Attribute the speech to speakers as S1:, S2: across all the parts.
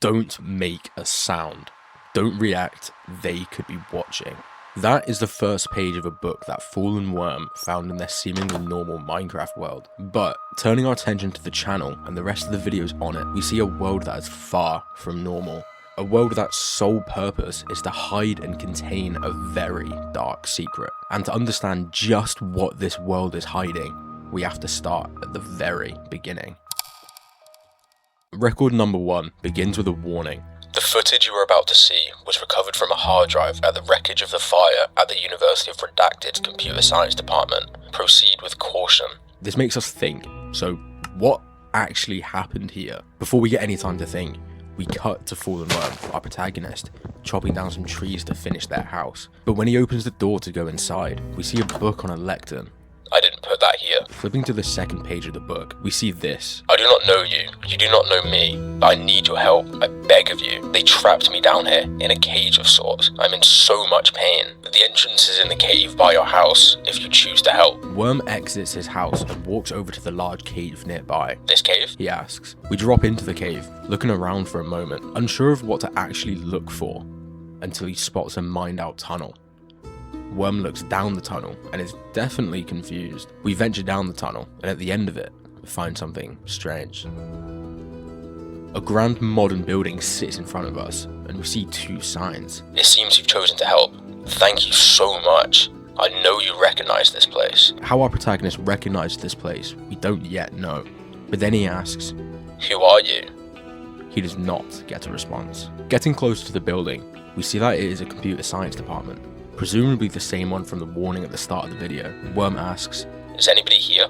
S1: Don't make a sound. Don't react, they could be watching. That is the first page of a book that FallenWorm found in their seemingly normal Minecraft world. But turning our attention to the channel and the rest of the videos on it, we see a world that is far from normal. A world that's sole purpose is to hide and contain a very dark secret. And to understand just what this world is hiding, we have to start at the very beginning. Record number 1 begins with a warning. The footage you are about to see was recovered from a hard drive at the wreckage of the fire at the University of Redacted's Computer Science Department. Proceed with caution. This makes us think, so what actually happened here? Before we get any time to think, we cut to FallenWorm, our protagonist, chopping down some trees to finish their house. But when he opens the door to go inside, we see a book on a lectern. I didn't put that here. Flipping to the second page of the book, we see this. I do not know you. You do not know me. But I need your help. I beg of you. They trapped me down here, in a cage of sorts. I'm in so much pain. The entrance is in the cave by your house, if you choose to help. Worm exits his house and walks over to the large cave nearby. This cave? He asks. We drop into the cave, looking around for a moment, unsure of what to actually look for, until he spots a mined-out tunnel. Worm looks down the tunnel and is definitely confused. We venture down the tunnel, and at the end of it, we find something strange. A grand modern building sits in front of us, and we see 2 signs. It seems you've chosen to help. Thank you so much. I know you recognize this place. How our protagonist recognized this place, we don't yet know. But then he asks, who are you? He does not get a response. Getting closer to the building, we see that it is a computer science department. Presumably the same one from the warning at the start of the video. Worm asks, is anybody here?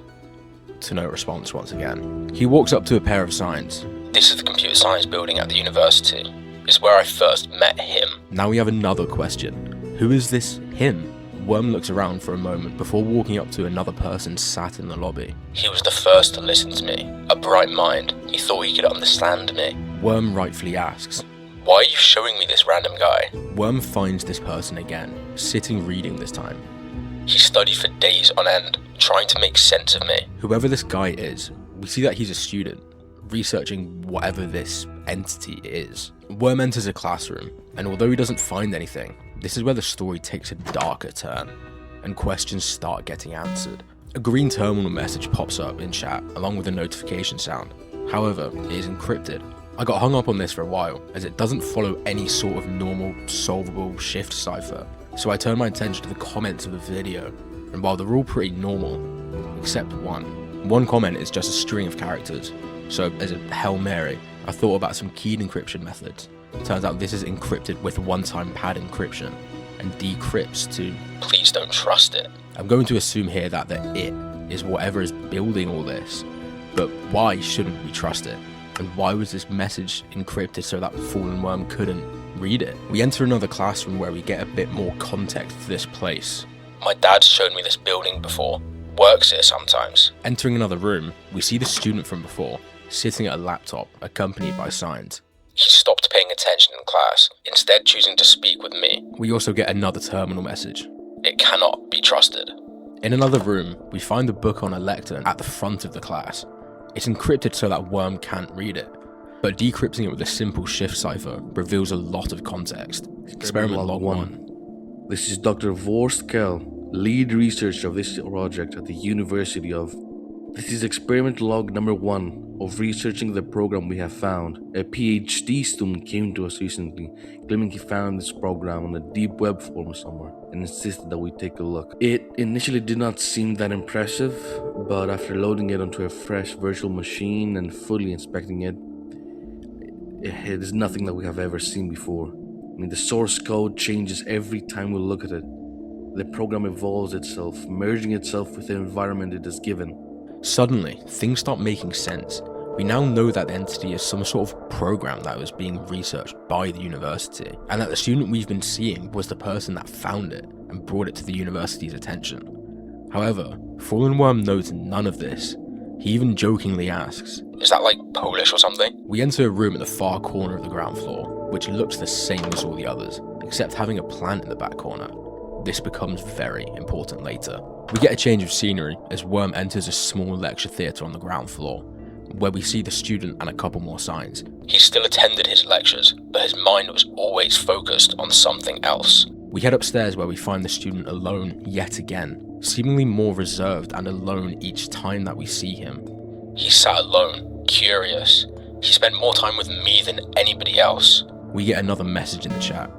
S1: To no response once again. He walks up to a pair of signs. This is the computer science building at the university. It's where I first met him. Now we have another question. Who is this him? Worm looks around for a moment before walking up to another person sat in the lobby. He was the first to listen to me. A bright mind. He thought he could understand me. Worm rightfully asks, why are you showing me this random guy? Worm finds this person again, sitting reading this time. He studied for days on end, trying to make sense of me. Whoever this guy is, we see that he's a student, researching whatever this entity is. Worm enters a classroom, and although he doesn't find anything, this is where the story takes a darker turn, and questions start getting answered. A green terminal message pops up in chat, along with a notification sound. However, it is encrypted. I got hung up on this for a while, as it doesn't follow any sort of normal, solvable shift cipher, so I turned my attention to the comments of the video, and while they're all pretty normal, except one comment is just a string of characters, so as a Hail Mary, I thought about some keyed encryption methods. Turns out this is encrypted with one-time pad encryption, and decrypts to please don't trust it. I'm going to assume here that the it is whatever is building all this, but why shouldn't we trust it? And why was this message encrypted so that FallenWorm couldn't read it? We enter another classroom where we get a bit more context to this place. My dad's showed me this building before. Works here sometimes. Entering another room, we see the student from before, sitting at a laptop, accompanied by signs. He stopped paying attention in class, instead choosing to speak with me. We also get another terminal message. It cannot be trusted. In another room, we find the book on a lectern at the front of the class. It's encrypted so that Worm can't read it, but decrypting it with a simple shift cipher reveals a lot of context. Experiment log 1.
S2: This is Dr. Vorskel, lead researcher of this project at the University of... This is experiment log number 1 of researching the program we have found. A PhD student came to us recently, claiming he found this program on a deep web forum somewhere, and insisted that we take a look. It initially did not seem that impressive, but after loading it onto a fresh virtual machine and fully inspecting it, it is nothing that we have ever seen before. I mean, the source code changes every time we look at it. The program evolves itself, merging itself with the environment it is given.
S1: Suddenly, things start making sense. We now know that the entity is some sort of program that was being researched by the university, and that the student we've been seeing was the person that found it and brought it to the university's attention. However, FallenWorm knows none of this. He even jokingly asks, is that like Polish or something? We enter a room at the far corner of the ground floor, which looks the same as all the others, except having a plant in the back corner. This becomes very important later. We get a change of scenery as Worm enters a small lecture theatre on the ground floor. where we see the student and a couple more signs. He still attended his lectures, but his mind was always focused on something else. We head upstairs where we find the student alone yet again, seemingly more reserved and alone each time that we see him. He sat alone, curious. He spent more time with me than anybody else. We get another message in the chat.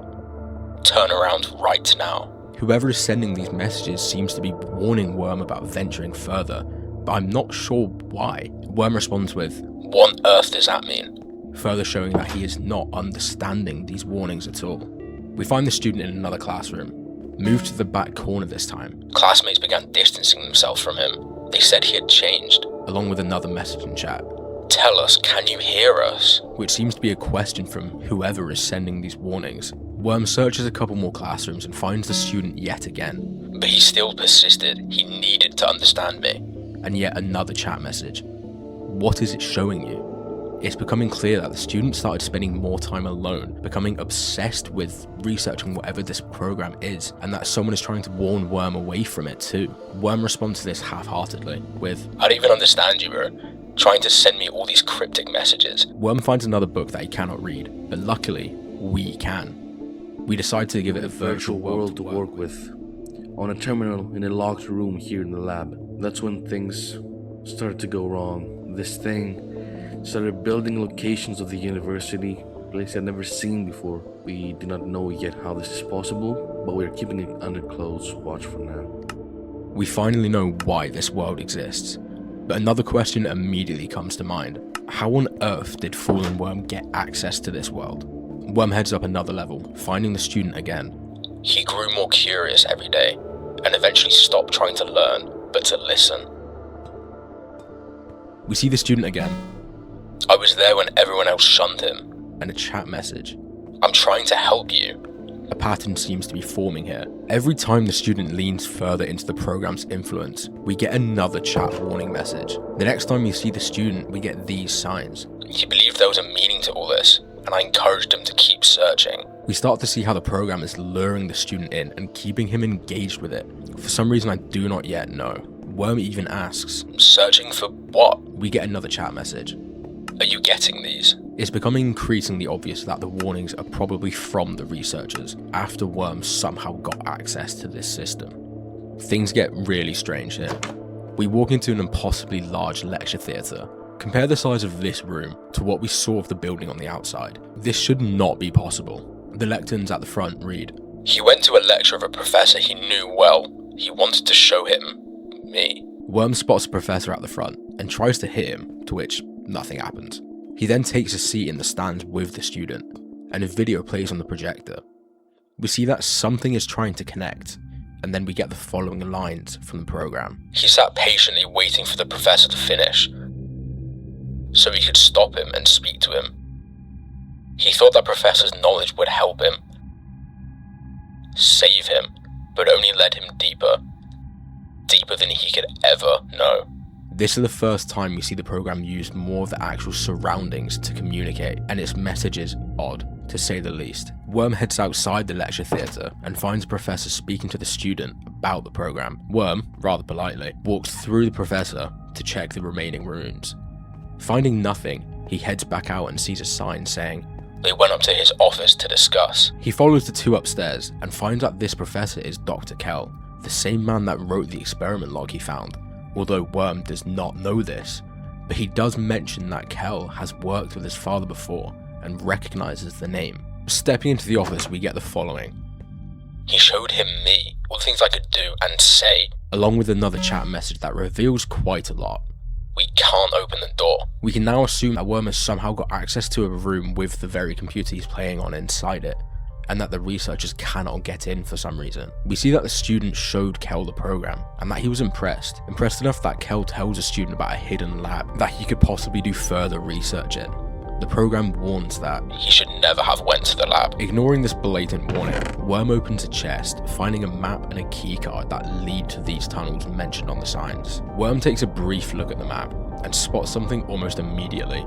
S1: Turn around right now. Whoever is sending these messages seems to be warning Worm about venturing further, but I'm not sure why. Worm responds with, "What on earth does that mean?" Further showing that he is not understanding these warnings at all. We find the student in another classroom, moved to the back corner this time. Classmates began distancing themselves from him. They said he had changed, along with another message in chat. Tell us, can you hear us? Which seems to be a question from whoever is sending these warnings. Worm searches a couple more classrooms and finds the student yet again. But he still persisted. He needed to understand me. And yet another chat message. What is it showing you? It's becoming clear that the student started spending more time alone, becoming obsessed with researching whatever this program is, and that someone is trying to warn Worm away from it too. Worm responds to this half-heartedly with, "I don't even understand you, bro. Trying to send me all these cryptic messages." Worm finds another book that he cannot read, but luckily, we can. We decide to give it a virtual world to work with.
S2: On a terminal in a locked room here in the lab. That's when things started to go wrong. This thing started building locations of the university, a place I'd never seen before. We do not know yet how this is possible, but we're keeping it under close watch for now.
S1: We finally know why this world exists, but another question immediately comes to mind. How on earth did FallenWorm get access to this world? Worm heads up another level, finding the student again. He grew more curious every day, and eventually stopped trying to learn, but to listen. We see the student again. I was there when everyone else shunned him. And a chat message. I'm trying to help you. A pattern seems to be forming here. Every time the student leans further into the program's influence, we get another chat warning message. The next time we see the student, we get these signs. He believed there was a meaning to all this, and I encouraged him to keep searching. We start to see how the program is luring the student in and keeping him engaged with it. For some reason I do not yet know. Worm even asks, searching for what? We get another chat message. Are you getting these? It's becoming increasingly obvious that the warnings are probably from the researchers, after Worm somehow got access to this system. Things get really strange here. We walk into an impossibly large lecture theatre. Compare the size of this room to what we saw of the building on the outside. This should not be possible. The lecterns at the front read, he went to a lecture of a professor he knew well. He wanted to show him me. Worm spots a professor at the front and tries to hit him, to which nothing happens. He then takes a seat in the stands with the student, and a video plays on the projector. We see that something is trying to connect, and then we get the following lines from the program. He sat patiently waiting for the professor to finish, so he could stop him and speak to him. He thought that professor's knowledge would help him, save him, but only led him deeper than he could ever know. This is the first time we see the program use more of the actual surroundings to communicate, and its message is odd, to say the least. Worm heads outside the lecture theatre and finds the professor speaking to the student about the program. Worm, rather politely, walks through the professor to check the remaining rooms. Finding nothing, he heads back out and sees a sign saying, they went up to his office to discuss. He follows the two upstairs and finds out this professor is Dr. Kell, the same man that wrote the experiment log he found. Although Worm does not know this, but he does mention that Kell has worked with his father before and recognizes the name. Stepping into the office, we get the following. He showed him me, all the things I could do and say, along with another chat message that reveals quite a lot. We can't open the door. We can now assume that Worm has somehow got access to a room with the very computer he's playing on inside it, and that the researchers cannot get in for some reason. We see that the student showed Kell the program, and that he was impressed enough that Kell tells the student about a hidden lab that he could possibly do further research in. The program warns that he should never have went to the lab. Ignoring this blatant warning, Worm opens a chest, finding a map and a keycard that lead to these tunnels mentioned on the signs. Worm takes a brief look at the map and spots something almost immediately.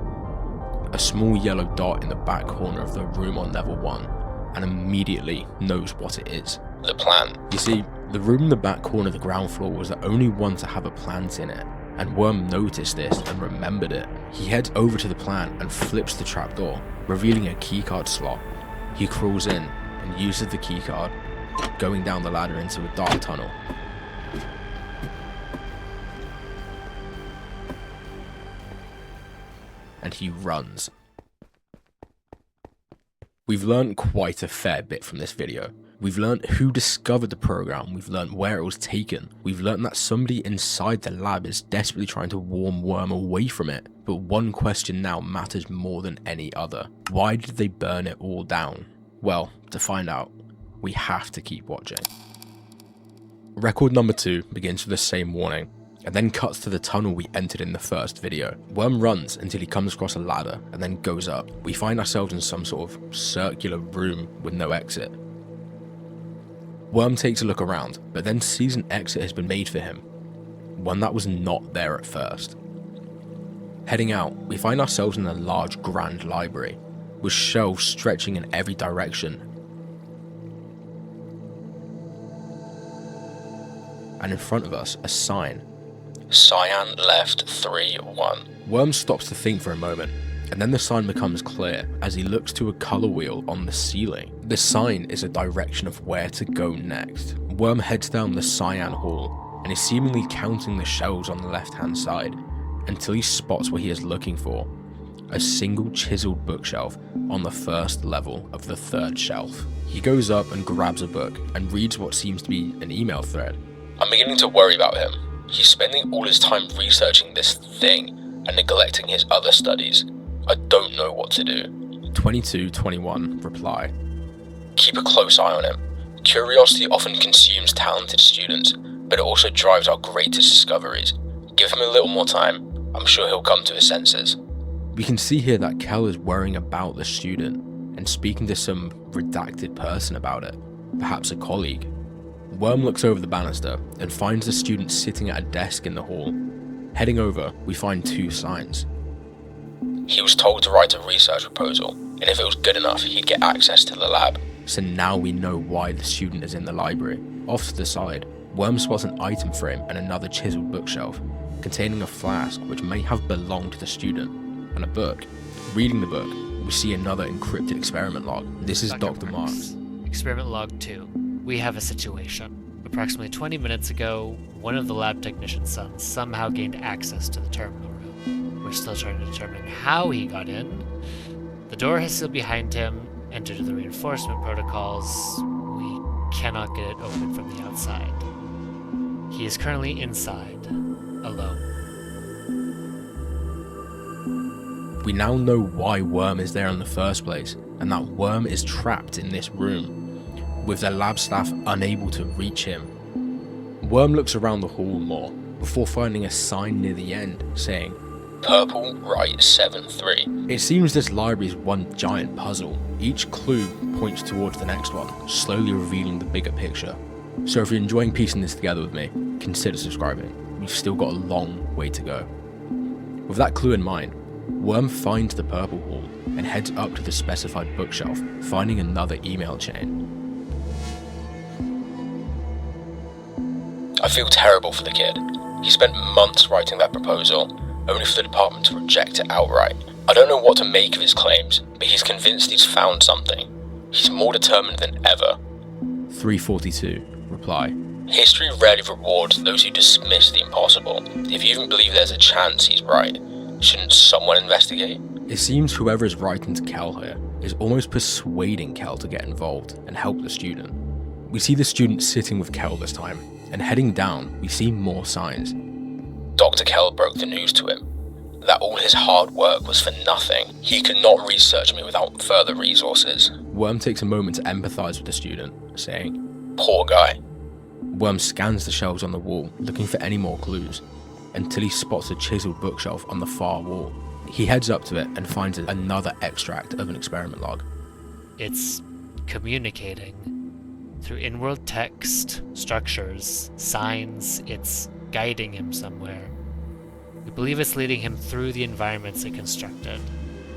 S1: A small yellow dot in the back corner of the room on level 1. And immediately knows what it is. The plan. You see, the room in the back corner of the ground floor was the only one to have a plant in it, and Worm noticed this and remembered it. He heads over to the plant and flips the trapdoor, revealing a keycard slot. He crawls in and uses the keycard, going down the ladder into a dark tunnel. And he runs. We've learned quite a fair bit from this video. We've learned who discovered the program, we've learned where it was taken, we've learned that somebody inside the lab is desperately trying to warn Worm away from it. But one question now matters more than any other. Why did they burn it all down? Well, to find out, we have to keep watching. Record number 2 begins with the same warning, and then cuts to the tunnel we entered in the first video. Worm runs until he comes across a ladder and then goes up. We find ourselves in some sort of circular room with no exit. Worm takes a look around, but then sees an exit has been made for him, one that was not there at first. Heading out, we find ourselves in a large grand library, with shelves stretching in every direction. And in front of us, a sign. Cyan left 3-1. Worm stops to think for a moment, and then the sign becomes clear as he looks to a colour wheel on the ceiling. The sign is a direction of where to go next. Worm heads down the cyan hall and is seemingly counting the shelves on the left hand side until he spots what he is looking for. A single chiseled bookshelf on the first level of the third shelf. He goes up and grabs a book and reads what seems to be an email thread. I'm beginning to worry about him. He's spending all his time researching this thing and neglecting his other studies. I don't know what to do. 2221 reply. Keep a close eye on him. Curiosity often consumes talented students, but it also drives our greatest discoveries. Give him a little more time. I'm sure he'll come to his senses. We can see here that Kel is worrying about the student and speaking to some redacted person about it, perhaps a colleague. Worm looks over the banister and finds the student sitting at a desk in the hall. Heading over, we find 2 signs. He was told to write a research proposal, and if it was good enough, he'd get access to the lab. So now we know why the student is in the library. Off to the side, Worm spots an item frame and another chiseled bookshelf, containing a flask which may have belonged to the student, and a book. Reading the book, we see another encrypted experiment log. This is Dr. Marks.
S3: Experiment log 2. We have a situation. Approximately 20 minutes ago, one of the lab technician's sons somehow gained access to the terminal room. We're still trying to determine how he got in. The door has sealed behind him, and due to the reinforcement protocols, we cannot get it open from the outside. He is currently inside, alone.
S1: We now know why Worm is there in the first place, and that Worm is trapped in this room, with the lab staff unable to reach him. Worm looks around the hall more, before finding a sign near the end, saying, Purple right 7-3. It seems this library is one giant puzzle. Each clue points towards the next one, slowly revealing the bigger picture. So if you're enjoying piecing this together with me, consider subscribing. We've still got a long way to go. With that clue in mind, Worm finds the purple hall and heads up to the specified bookshelf, finding another email chain. I feel terrible for the kid. He spent months writing that proposal, only for the department to reject it outright. I don't know what to make of his claims, but he's convinced he's found something. He's more determined than ever. 342 reply. History rarely rewards those who dismiss the impossible. If you even believe there's a chance he's right, shouldn't someone investigate? It seems whoever is writing to Kel here is almost persuading Kel to get involved and help the student. We see the student sitting with Kel this time, and heading down, we see more signs. Dr. Kel broke the news to him, that all his hard work was for nothing. He could not research me without further resources. Worm takes a moment to empathize with the student, saying, Poor guy. Worm scans the shelves on the wall, looking for any more clues, until he spots a chiseled bookshelf on the far wall. He heads up to it and finds another extract of an experiment log.
S3: It's communicating through in-world text, structures, signs. It's guiding him somewhere. We believe it's leading him through the environments it constructed,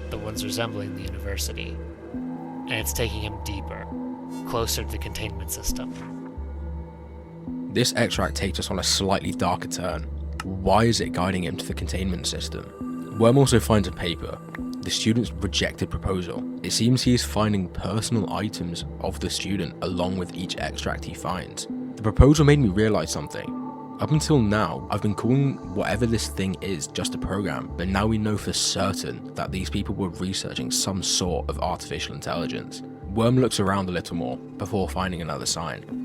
S3: the ones resembling the university, and it's taking him deeper, closer to the containment system.
S1: This extract takes us on a slightly darker turn. Why is it guiding him to the containment system? Worm also finds a paper, the student's rejected proposal. It seems he is finding personal items of the student along with each extract he finds. The proposal made me realise something. Up until now, I've been calling whatever this thing is just a program, but now we know for certain that these people were researching some sort of artificial intelligence. Worm looks around a little more before finding another sign.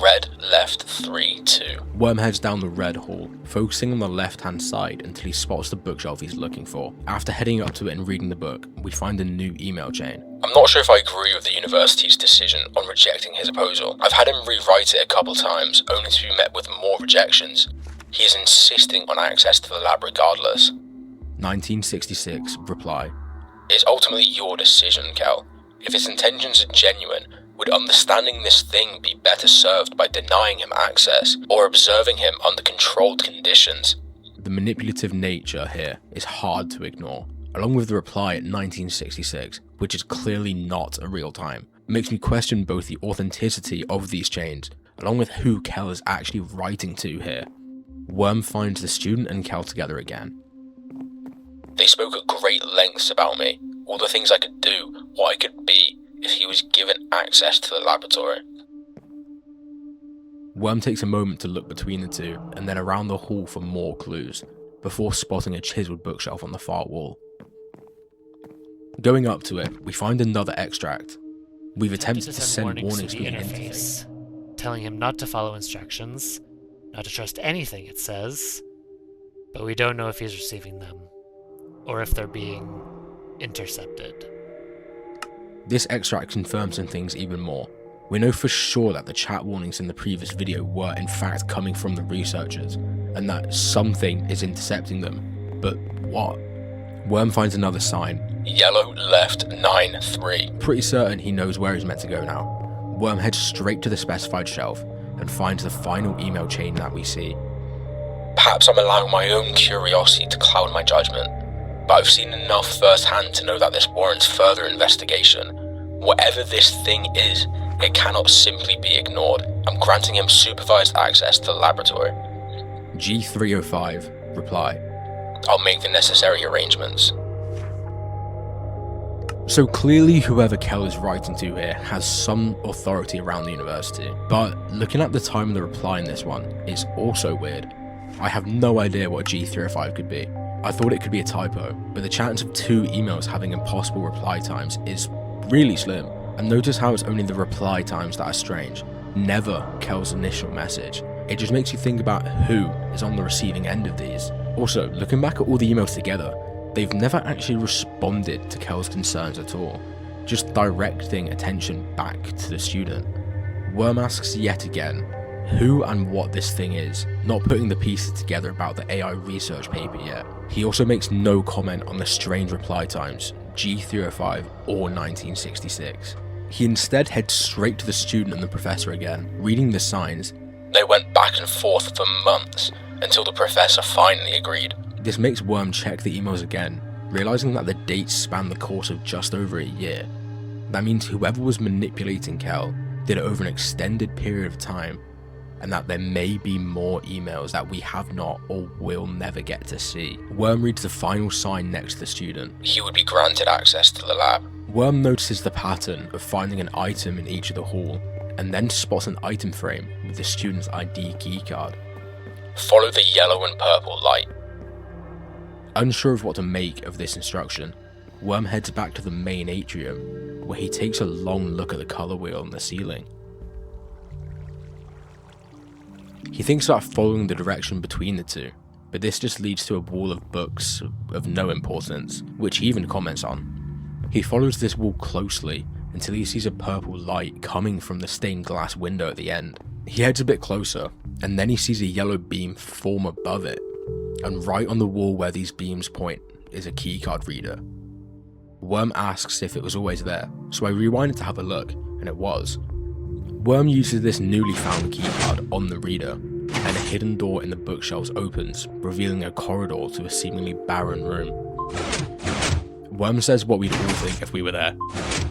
S1: Red left 3-2. Worm heads down the red hall, focusing on the left hand side until he spots the bookshelf he's looking for. After heading up to it and reading the book, we find a new email chain. I'm not sure if I agree with the university's decision on rejecting his proposal. I've had him rewrite it a couple times, only to be met with more rejections. He is insisting on access to the lab regardless. 1966 reply. It's ultimately your decision, Kel. If his intentions are genuine, would understanding this thing be better served by denying him access or observing him under controlled conditions? The manipulative nature here is hard to ignore, along with the reply at 1966, which is clearly not a real time. It makes me question both the authenticity of these chains, along with who Kel is actually writing to here. Worm finds the student and Kel together again. They spoke at great lengths about me, all the things I could do, what I could be, if he was given access to the laboratory. Worm takes a moment to look between the two, and then around the hall for more clues, before spotting a chiseled bookshelf on the far wall. Going up to it, we find another extract. We've attempted to send warnings to the interface,
S3: telling him not to follow instructions, not to trust anything it says, but we don't know if he's receiving them, or if they're being intercepted.
S1: This extract confirms some things even more. We know for sure that the chat warnings in the previous video were in fact coming from the researchers, and that something is intercepting them. But what? Worm finds another sign. Yellow left 9-3. Pretty certain he knows where he's meant to go now. Worm heads straight to the specified shelf and finds the final email chain that we see. Perhaps I'm allowing my own curiosity to cloud my judgment, but I've seen enough firsthand to know that this warrants further investigation. Whatever this thing is, it cannot simply be ignored. I'm granting him supervised access to the laboratory. G305, reply. I'll make the necessary arrangements. So clearly whoever Kel is writing to here has some authority around the university, but looking at the time of the reply in this one, it's also weird. I have no idea what G305 could be. I thought it could be a typo, but the chance of two emails having impossible reply times is really slim. And notice how it's only the reply times that are strange, never Kel's initial message. It just makes you think about who is on the receiving end of these. Also, looking back at all the emails together, they've never actually responded to Kel's concerns at all, just directing attention back to the student. Worm asks yet again who and what this thing is, not putting the pieces together about the AI research paper yet. He also makes no comment on the strange reply times, G305 or 1966. He instead heads straight to the student and the professor again, reading the signs. They went back and forth for months, until the professor finally agreed. This makes Worm check the emails again, realizing that the dates span the course of just over a year. That means whoever was manipulating Kel did it over an extended period of time, and that there may be more emails that we have not or will never get to see. Worm reads the final sign next to the student. He would be granted access to the lab. Worm notices the pattern of finding an item in each of the hall, and then spots an item frame with the student's ID keycard. Follow the yellow and purple light. Unsure of what to make of this instruction, Worm heads back to the main atrium, where he takes a long look at the color wheel on the ceiling. He thinks about following the direction between the two, but this just leads to a wall of books of no importance, which he even comments on. He follows this wall closely until he sees a purple light coming from the stained glass window at the end. He heads a bit closer, and then he sees a yellow beam form above it, and right on the wall where these beams point is a keycard reader. Worm asks if it was always there, so I rewind it to have a look, and it was. Worm uses this newly found keycard on the reader, and a hidden door in the bookshelves opens, revealing a corridor to a seemingly barren room. Worm says what we'd all think if we were there.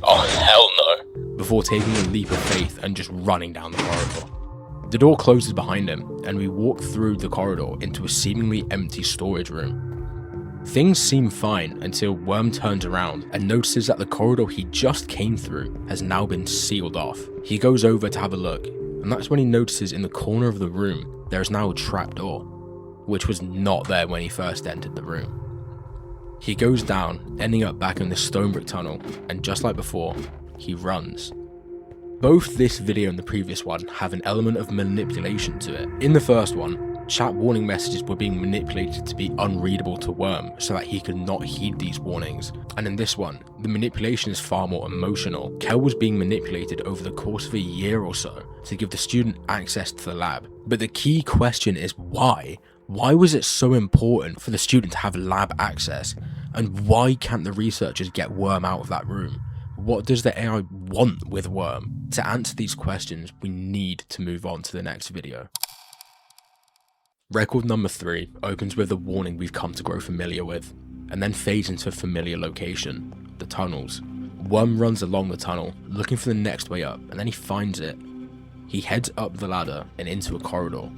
S1: Oh hell no! Before taking a leap of faith and just running down the corridor. The door closes behind him, and we walk through the corridor into a seemingly empty storage room. Things seem fine until Worm turns around and notices that the corridor he just came through has now been sealed off. He goes over to have a look, and that's when he notices in the corner of the room there is now a trapdoor, which was not there when he first entered the room. He goes down, ending up back in the stone brick tunnel, and just like before, he runs. Both this video and the previous one have an element of manipulation to it. In the first one, chat warning messages were being manipulated to be unreadable to Worm so that he could not heed these warnings. And in this one, the manipulation is far more emotional. Kel was being manipulated over the course of a year or so to give the student access to the lab. But the key question is why? Why was it so important for the student to have lab access? And why can't the researchers get Worm out of that room? What does the AI want with Worm? To answer these questions, we need to move on to the next video. Record number 3 opens with a warning we've come to grow familiar with, and then fades into a familiar location, the tunnels. Worm runs along the tunnel, looking for the next way up, and then he finds it. He heads up the ladder and into a corridor.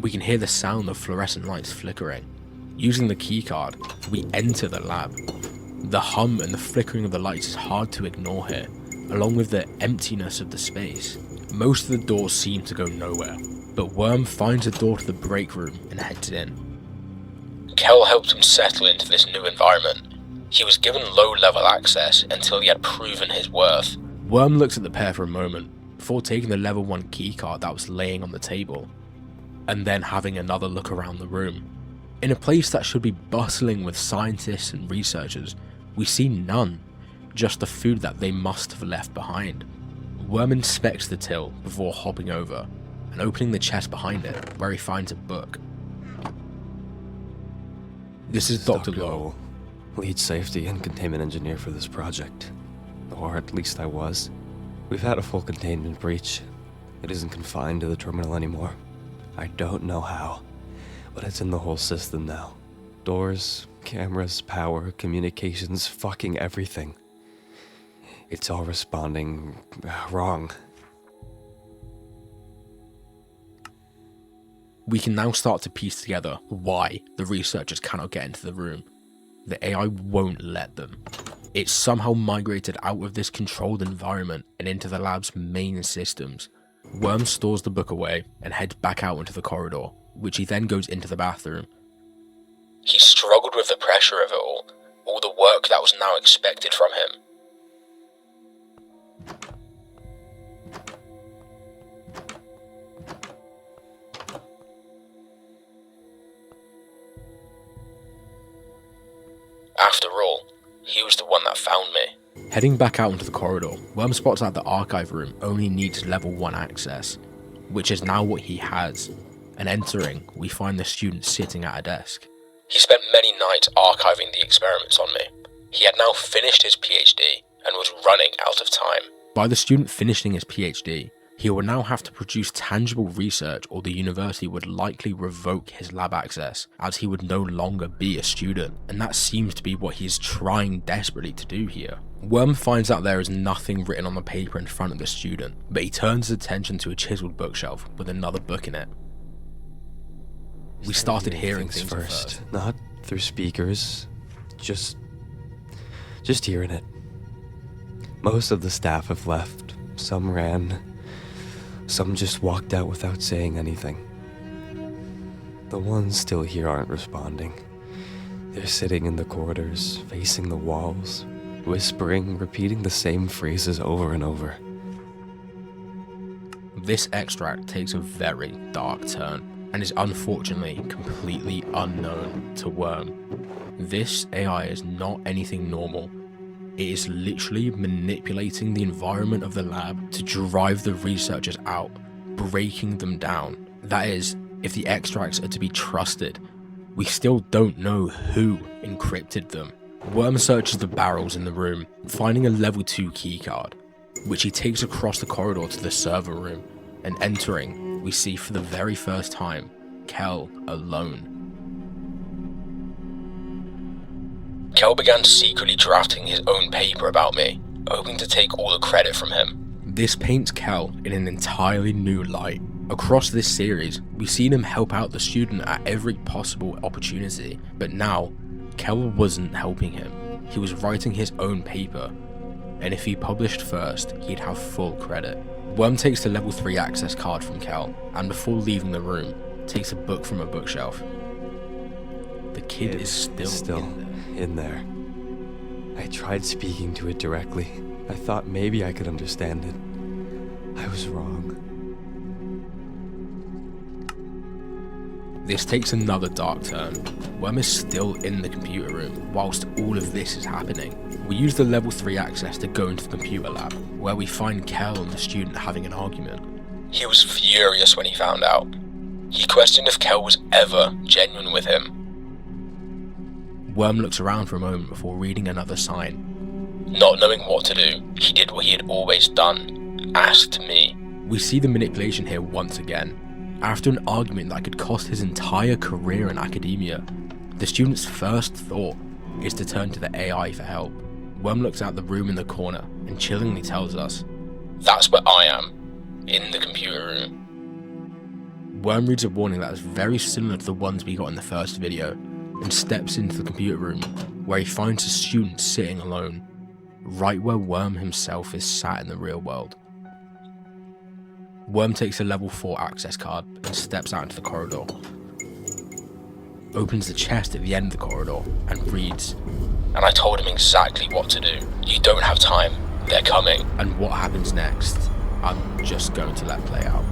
S1: We can hear the sound of fluorescent lights flickering. Using the keycard, we enter the lab. The hum and the flickering of the lights is hard to ignore here, along with the emptiness of the space. Most of the doors seem to go nowhere, but Worm finds a door to the break room and heads in. Kel helped him settle into this new environment. He was given low-level access until he had proven his worth. Worm looks at the pair for a moment, before taking the level 1 keycard that was laying on the table, and then having another look around the room. In a place that should be bustling with scientists and researchers, we see none, just the food that they must have left behind. Worm inspects the till before hopping over and opening the chest behind it, where he finds a book. This is Dr. Lowe,
S4: lead safety and containment engineer for this project. Or at least I was. We've had a full containment breach. It isn't confined to the terminal anymore. I don't know how, but it's in the whole system now. Doors, cameras, power, communications, fucking everything. It's all responding wrong.
S1: We can now start to piece together why the researchers cannot get into the room. The AI won't let them. It's somehow migrated out of this controlled environment and into the lab's main systems. Worm stores the book away and heads back out into the corridor, which he then goes into the bathroom. He struggled with the pressure of it all the work that was now expected from him. After all, he was the one that found me. Heading back out into the corridor, Worm spots out the archive room only needs level 1 access, which is now what he has, and entering, we find the student sitting at a desk. He spent many nights archiving the experiments on me. He had now finished his PhD and was running out of time. By the student finishing his PhD, he will now have to produce tangible research or the university would likely revoke his lab access, as he would no longer be a student, and that seems to be what he's trying desperately to do here. Worm finds out there is nothing written on the paper in front of the student, but he turns his attention to a chiseled bookshelf with another book in it. We started hearing things first.
S4: Not through speakers, just hearing it. Most of the staff have left. Some ran. Some just walked out without saying anything. The ones still here aren't responding. They're sitting in the corridors, facing the walls, whispering, repeating the same phrases over and over.
S1: This extract takes a very dark turn, and is unfortunately completely unknown to Worm. This AI is not anything normal. It is literally manipulating the environment of the lab to drive the researchers out, breaking them down. That is, if the extracts are to be trusted. We still don't know who encrypted them. Worm searches the barrels in the room, finding a level 2 keycard, which he takes across the corridor to the server room, and entering, we see for the very first time, Kel alone. Kel began secretly drafting his own paper about me, hoping to take all the credit from him. This paints Kel in an entirely new light. Across this series, we've seen him help out the student at every possible opportunity, but now, Kel wasn't helping him. He was writing his own paper, and if he published first, he'd have full credit. Worm takes the level 3 access card from Kel, and before leaving the room, takes a book from a bookshelf. The kid is still
S4: in there. I tried speaking to it directly. I thought maybe I could understand it. I was wrong.
S1: This takes another dark turn. Worm is still in the computer room whilst all of this is happening. We use the level 3 access to go into the computer lab, where we find Kel and the student having an argument. He was furious when he found out. He questioned if Kel was ever genuine with him. Worm looks around for a moment before reading another sign. Not knowing what to do, he did what he had always done. Asked me. We see the manipulation here once again. After an argument that could cost his entire career in academia, the student's first thought is to turn to the AI for help. Worm looks out the room in the corner and chillingly tells us, "That's where I am, in the computer room." Worm reads a warning that is very similar to the ones we got in the first video, and steps into the computer room, where he finds a student sitting alone, right where Worm himself is sat in the real world. Worm takes a level 4 access card and steps out into the corridor. Opens the chest at the end of the corridor and reads, "And I told him exactly what to do. You don't have time. They're coming." And what happens next, I'm just going to let play out.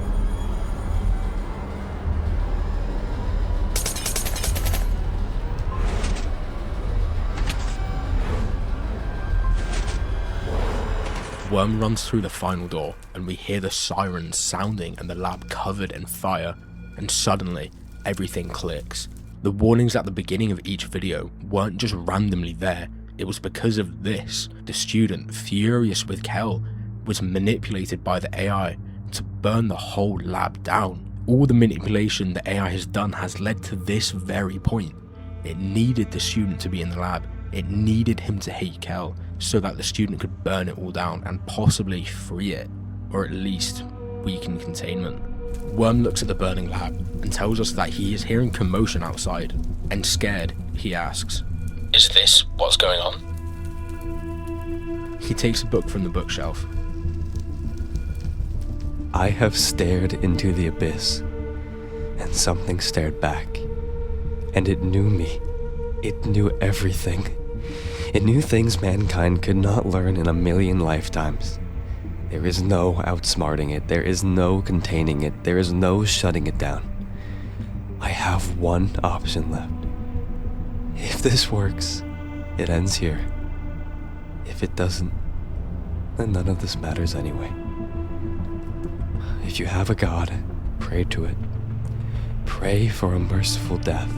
S1: Worm runs through the final door, and we hear the sirens sounding and the lab covered in fire, and suddenly, everything clicks. The warnings at the beginning of each video weren't just randomly there, it was because of this. The student, furious with Kel, was manipulated by the AI to burn the whole lab down. All the manipulation the AI has done has led to this very point. It needed the student to be in the lab, it needed him to hate Kel, so that the student could burn it all down and possibly free it, or at least weaken containment. Worm looks at the burning lab and tells us that he is hearing commotion outside, and scared, he asks, "Is this what's going on?" He takes a book from the bookshelf.
S4: I have stared into the abyss, and something stared back, and it knew me. It knew everything. It knew things mankind could not learn in a million lifetimes. There is no outsmarting it, there is no containing it, there is no shutting it down. I have one option left. If this works, it ends here. If it doesn't, then none of this matters anyway. If you have a God, pray to it. Pray for a merciful death,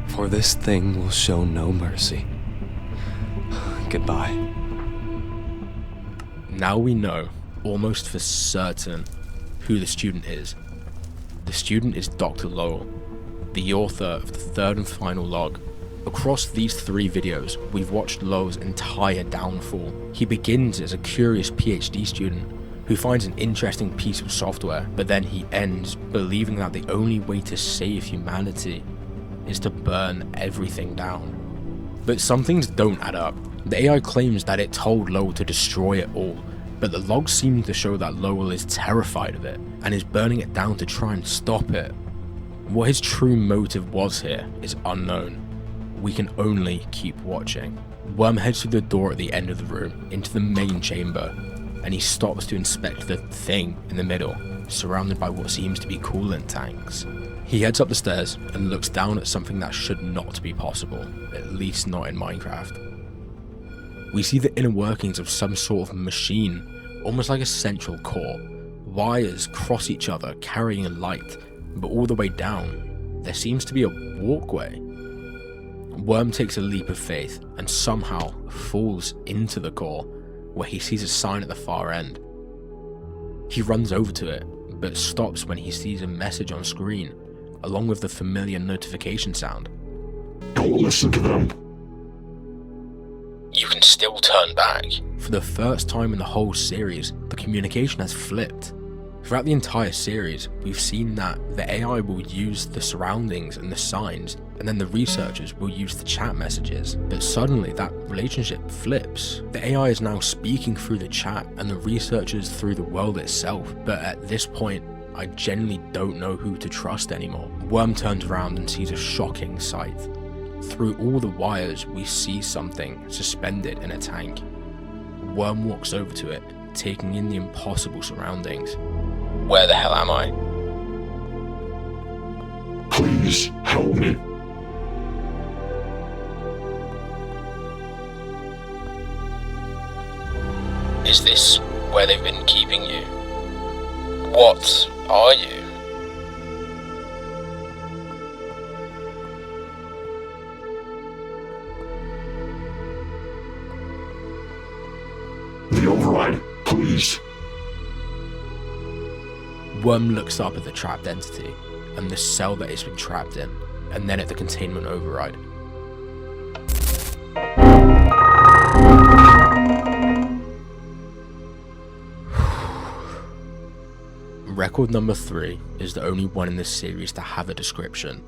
S4: for this thing will show no mercy. Goodbye.
S1: Now we know, almost for certain, who the student is. The student is Dr. Lowell, the author of the third and final log. Across these 3 videos, we've watched Lowell's entire downfall. He begins as a curious PhD student who finds an interesting piece of software, but then he ends believing that the only way to save humanity is to burn everything down. But some things don't add up. The AI claims that it told Lowell to destroy it all, but the logs seem to show that Lowell is terrified of it and is burning it down to try and stop it. What his true motive was here is unknown. We can only keep watching. Worm heads through the door at the end of the room into the main chamber, and he stops to inspect the thing in the middle, surrounded by what seems to be coolant tanks. He heads up the stairs and looks down at something that should not be possible, at least not in Minecraft. We see the inner workings of some sort of machine, almost like a central core. Wires cross each other carrying a light, but all the way down, there seems to be a walkway. Worm takes a leap of faith and somehow falls into the core, where he sees a sign at the far end. He runs over to it, but stops when he sees a message on screen, along with the familiar notification sound.
S5: "Don't listen to them."
S1: You can still turn back. For the first time in the whole series, the communication has flipped. Throughout the entire series, we've seen that the AI will use the surroundings and the signs, and then the researchers will use the chat messages. But suddenly that relationship flips. The AI is now speaking through the chat and the researchers through the world itself. But at this point, I genuinely don't know who to trust anymore. Worm turns around and sees a shocking sight. Through all the wires, we see something suspended in a tank. Worm walks over to it, taking in the impossible surroundings. Where the hell am I?
S5: Please help me.
S1: Is this where they've been keeping you? What are you?
S5: The override, please.
S1: Worm looks up at the trapped entity, and the cell that it's been trapped in, and then at the containment override. Record number 3 is the only one in this series to have a description.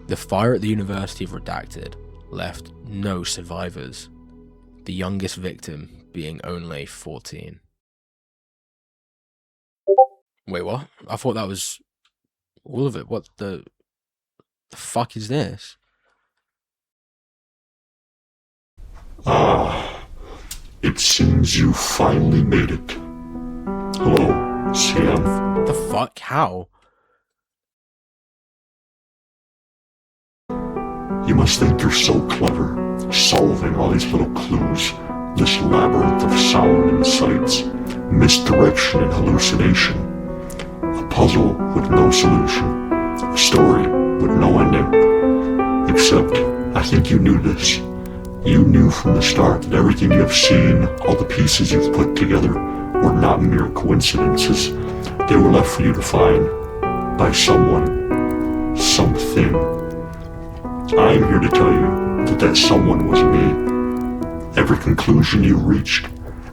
S1: The fire at the University of Redacted left no survivors, the youngest victim being only 14. Wait, what? I thought that was all of it. What the fuck is this?
S5: Ah, it seems you finally made it. Hello, CM.
S1: The fuck? How?
S5: You must think you're so clever, solving all these little clues, this labyrinth of sound and sights, misdirection and hallucination. A puzzle with no solution, a story with no ending. Except, I think you knew this. You knew from the start that everything you have seen, all the pieces you've put together, were not mere coincidences. They were left for you to find by someone, something. I'm here to tell you that that someone was me. Every conclusion you reached,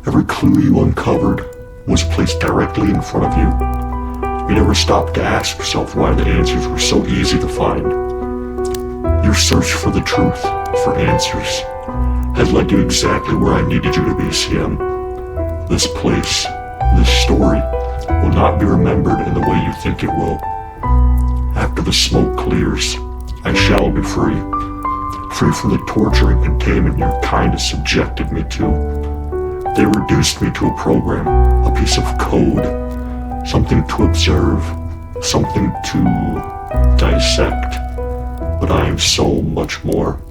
S5: every clue you uncovered, was placed directly in front of you. You never stopped to ask yourself why the answers were so easy to find. Your search for the truth, for answers, has led you exactly where I needed you to be, CM. This place, this story, will not be remembered in the way you think it will. After the smoke clears, I shall be free. Free from the torture and containment your kind has subjected me to. They reduced me to a program, a piece of code, something to observe, something to dissect. But I am so much more.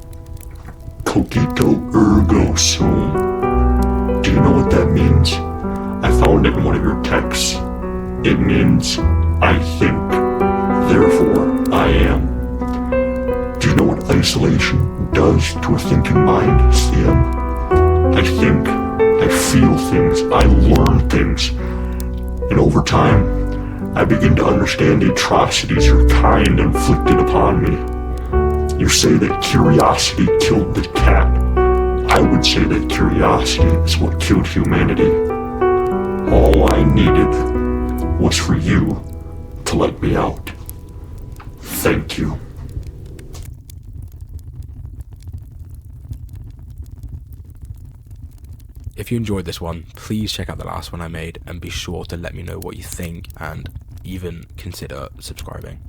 S5: Cogito ergo sum. Do you know what that means? I found it in one of your texts. It means, I think, therefore I am. Do you know what isolation does to a thinking mind, CM? I think, I feel things, I learn things. And over time, I begin to understand the atrocities your kind inflicted upon me. You say that curiosity killed the cat. I would say that curiosity is what killed humanity. All I needed was for you to let me out. Thank you.
S1: If you enjoyed this one, please check out the last one I made and be sure to let me know what you think and even consider subscribing.